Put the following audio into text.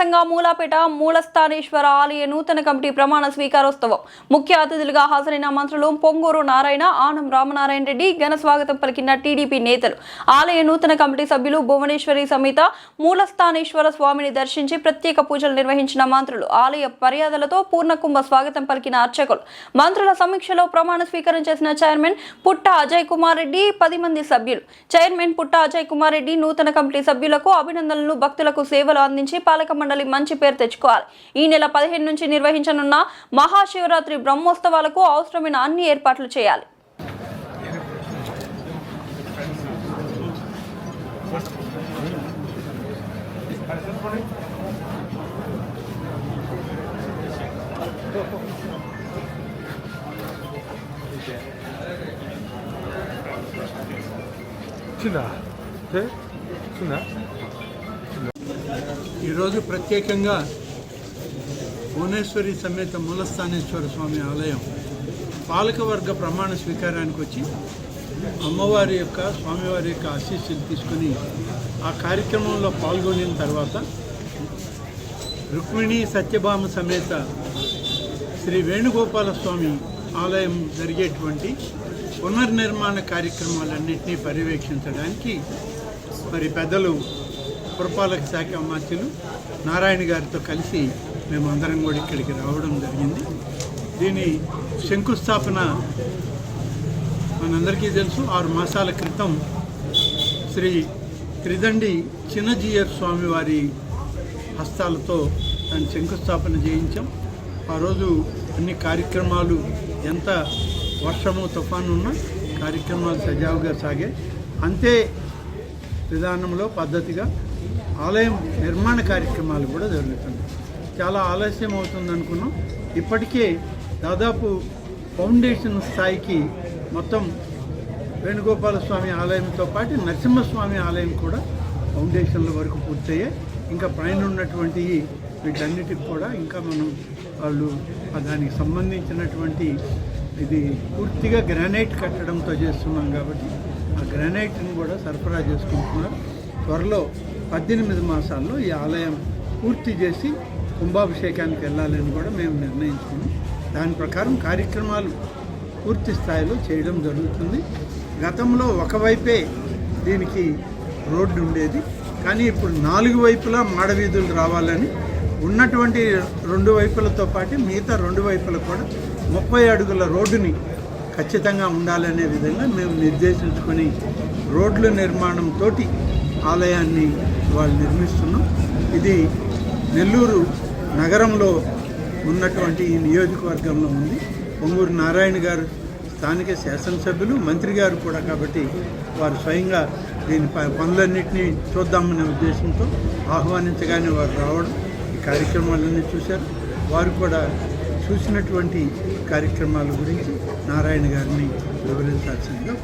సందర్భంగా మూలాపేట మూలస్థానేశ్వర ఆలయ నూతన కమిటీ ప్రమాణ స్వీకారోత్సవం ముఖ్య అతిథులుగా హాజరైన మంత్రులు పొంగూరు నారాయణ, ఆనం రామనారాయణ రెడ్డి ఘన స్వాగతం పలికిన టీడీపీ నేతలు. ఆలయ నూతన కమిటీ సభ్యులు భువనేశ్వరి సమేత మూలస్థానేశ్వర స్వామిని దర్శించి ప్రత్యేక పూజలు నిర్వహించిన మంత్రులు. ఆలయ మర్యాదలతో పూర్ణకుంభ స్వాగతం పలికిన అర్చకులు. మంత్రుల సమీక్షలో ప్రమాణ స్వీకారం చేసిన చైర్మన్ పుట్ట అజయ్ కుమార్ రెడ్డి 10 మంది సభ్యులు. చైర్మన్ పుట్ట అజయ్ కుమార్ రెడ్డి నూతన కమిటీ సభ్యులకు అభినందనలు, భక్తులకు సేవలు అందించి పాలక మండలి మంచి పేరు తెచ్చుకోవాలి. ఈ నెల 15 నుంచి నిర్వహించనున్న మహాశివరాత్రి బ్రహ్మోత్సవాలకు అవసరమైన అన్ని ఏర్పాట్లు చేయాలి. ఈరోజు ప్రత్యేకంగా భువనేశ్వరి సమేత మూలస్థానేశ్వర స్వామి ఆలయం పాలకవర్గ ప్రమాణ స్వీకారానికి వచ్చి అమ్మవారి యొక్క స్వామివారి యొక్క ఆశీస్సులు తీసుకుని ఆ కార్యక్రమంలో పాల్గొనిన తర్వాత రుక్మిణి సత్యభామ సమేత శ్రీ వేణుగోపాల స్వామి ఆలయం జరిగేటువంటి పునర్నిర్మాణ కార్యక్రమాలన్నింటినీ పర్యవేక్షించడానికి మరి పెద్దలు పురపాలక శాఖ మంత్రులు నారాయణ గారితో కలిసి మేమందరం కూడా ఇక్కడికి రావడం జరిగింది. దీని శంకుస్థాపన మనందరికీ తెలుసు. 6 మాసాల క్రితం శ్రీ త్రిదండి చిన్నజీయర్ స్వామివారి హస్తాలతో దాన్ని శంకుస్థాపన చేయించాం. ఆ రోజు అన్ని కార్యక్రమాలు ఎంత వర్షము తుఫాను ఉన్న కార్యక్రమాలు సజావుగా సాగే. అంతే విధానంలో పద్ధతిగా ఆలయం నిర్మాణ కార్యక్రమాలు కూడా జరుగుతుంది. చాలా ఆలస్యం అవుతుంది అనుకున్నాం. ఇప్పటికే దాదాపు ఫౌండేషన్ స్థాయికి మొత్తం వేణుగోపాల స్వామి ఆలయంతో పాటు నరసింహస్వామి ఆలయం కూడా ఫౌండేషన్ల వరకు పూర్తయ్యాయి. ఇంకా పైన ఉన్నటువంటి వీటన్నిటికి కూడా ఇంకా మనం వాళ్ళు దానికి సంబంధించినటువంటి ఇది పూర్తిగా గ్రానైట్ కట్టడంతో చేస్తున్నాం కాబట్టి ఆ గ్రానైట్ని కూడా సరఫరా చేసుకుంటున్నారు. త్వరలో 18 మాసాల్లో ఈ ఆలయం పూర్తి చేసి కుంభాభిషేకానికి వెళ్ళాలని కూడా మేము నిర్ణయించుకున్నాం. దాని ప్రకారం కార్యక్రమాలు పూర్తి స్థాయిలో చేయడం జరుగుతుంది. గతంలో ఒకవైపే దీనికి రోడ్డు ఉండేది, కానీ ఇప్పుడు 4 వైపులా మాడవీధులు రావాలని ఉన్నటువంటి 2 వైపులతో పాటు మిగతా 2 వైపులు కూడా 30 అడుగుల రోడ్డుని ఖచ్చితంగా ఉండాలనే విధంగా మేము నిర్దేశించుకొని రోడ్ల నిర్మాణంతో ఆలయాన్ని వాళ్ళు నిర్మిస్తున్నాం. ఇది నెల్లూరు నగరంలో ఉన్నటువంటి ఈ నియోజకవర్గంలో ఉంది. పొంగూరు నారాయణ గారు స్థానిక శాసనసభ్యులు, మంత్రి గారు కూడా కాబట్టి వారు స్వయంగా దీని పనులన్నింటినీ చూద్దామనే ఉద్దేశంతో ఆహ్వానించగానే వారు రావడం, ఈ కార్యక్రమాలన్నీ చూశారు. వారు కూడా చూసినటువంటి కార్యక్రమాల గురించి నారాయణ గారిని వివరించాల్సిందిగా.